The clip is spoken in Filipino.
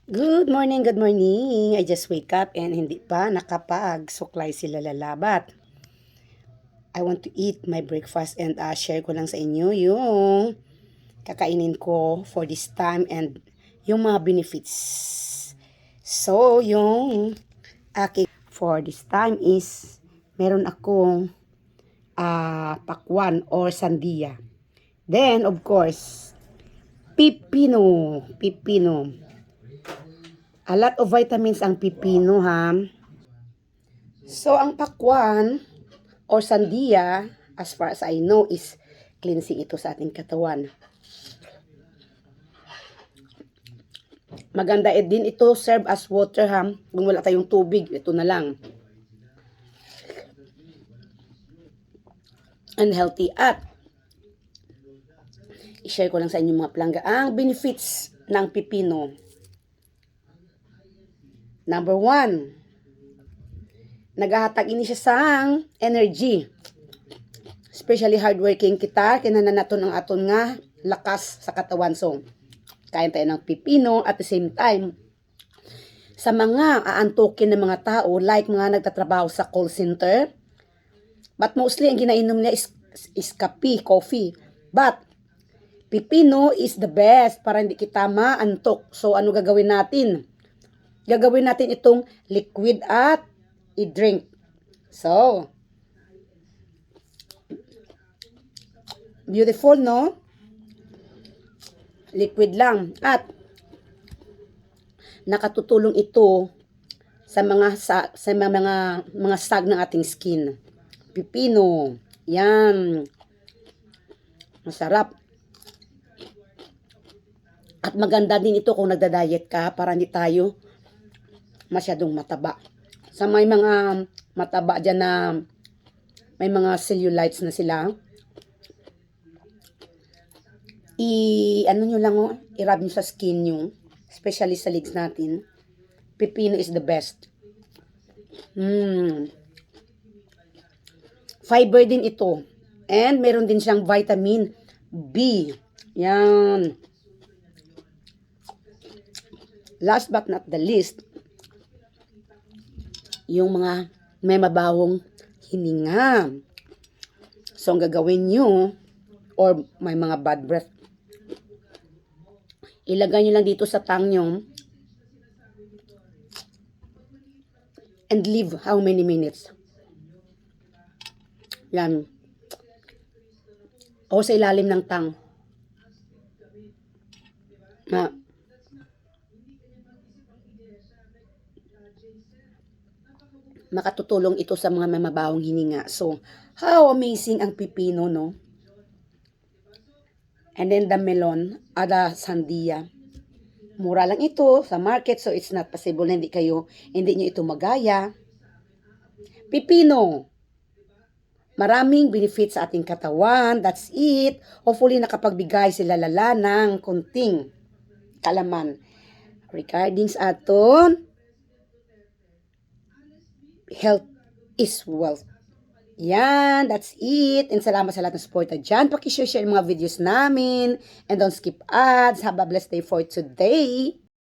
Good morning, good morning. I just wake up and hindi pa nakapag-suklay sila lalabat. I want to eat my breakfast and share ko lang sa inyo yung kakainin ko for this time and yung mga benefits. So, yung aking for this time is meron akong pakwan or sandia. Then, of course, pipino. A lot of vitamins ang pipino, ha. So, ang pakwan or sandia, as far as I know, is cleansing ito sa ating katawan. Maganda din ito, serve as water, ha. Kung wala tayong tubig, ito na lang. And healthy. At, i-share ko lang sa inyo mga palangga ang benefits ng pipino. Number 1, naghahatag ini siya sang energy. Especially hardworking kita, kinananaton ang aton nga lakas sa katawan. So, kain tayo ng pipino at the same time, sa mga aantukin ng mga tao, like mga nagtatrabaho sa call center, but mostly ang ginainom nila is kape, coffee. But, pipino is the best para hindi kita maantok. So, ano gagawin natin? Gagawin natin itong liquid at i-drink. So, beautiful, no? Liquid lang. At, nakatutulong ito sa mga sag ng ating skin. Pipino. Yan. Masarap. At maganda din ito kung nagda-diet ka para hindi tayo masyadong mataba. Sa may mga mataba dyan na may mga cellulites na sila, ano nyo lang, i-rub nyo sa skin nyo, especially sa legs natin. Pipino is the best. Fiber din ito. And meron din siyang vitamin B. Yan. Last but not the least, yung mga may mabawong hininga. So, ang gagawin nyo, or may mga bad breath, ilagay nyo lang dito sa tang nyo, and leave how many minutes. Yan. O sa ilalim ng tang. Na, makatutulong ito sa mga mamabawang hininga. So, how amazing ang pipino, no? And then the melon, the sandia. Mura lang ito sa market, so it's not possible na hindi nyo ito magaya. Pipino. Maraming benefits sa ating katawan. That's it. Hopefully, nakapagbigay sila lala ng kunting kalaman. Regarding sa aton, health is wealth. Yan, that's it. And salamat sa lahat ng support dyan. Pakishare yung mga videos namin. And don't skip ads. Have a blessed day for today.